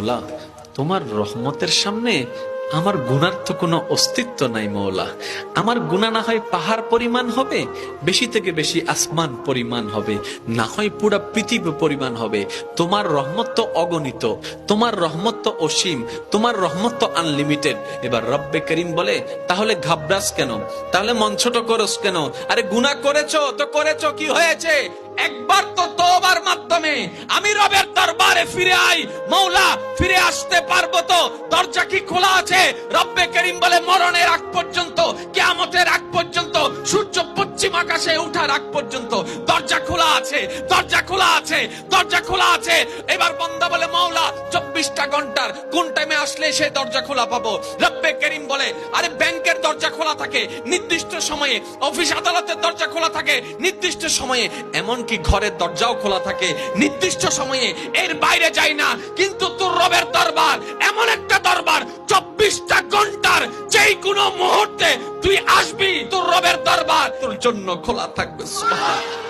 মৌলা, তোমার রহমতের সামনে আমার গুনার তো কোনো অস্তিত্ব নাই মৌলা। আমার গুনাহ না হয় পাহাড় পরিমাণ হবে, বেশি থেকে বেশি আসমান পরিমাণ হবে, না হয় পুরা পৃথিবী পরিমাণ হবে। তোমার রহমত তো অগণিত, তোমার রহমত তো অসীম, তোমার রহমত তো আনলিমিটেড। এবার রব্বে করিম বলে, তাহলে ঘাবড়াস কেন, তাহলে মন ছোট করস কেন? আরে গুনাহ করেছো তো করেছো, কি হয়েছে? একবার তো তওবার মাধ্যমে আমি রবের দরবারে ফিরে আই। মৌলা, ফিরে আসতে পারবো তো? দরজা কি খোলা আছে? রব্বে করিম বলে, মরণের আগ পর্যন্ত, কিয়ামতের আগ পর্যন্ত, সূর্য পশ্চিম আকাশে ওঠার আগ পর্যন্ত দরজা খোলা আছে, দরজা খোলা আছে, দরজা খোলা আছে। এবার বান্দা বলে, মৌলা 24টা ঘন্টার কোন টাইমে আসলে সেই দরজা খোলা পাবো? রব্বে করিম বলে, আরে ব্যাংকের দরজা খোলা থাকে নির্দিষ্ট সময়ে, অফিস আদালতের দরজা খোলা থাকে নির্দিষ্ট সময়ে, এমনকি ঘরের দরজাও খোলা থাকে নির্দিষ্ট সময়ে, এর বাইরে যাই না। কিন্তু তোর রবের দরবার এমন একটা দরবার, 24টা ঘন্টার যেই কোনো মুহূর্তে তুই আসবি, তোর রবের দরবার তোর জন্য খোলা থাকবে। সুবহানাল্লাহ।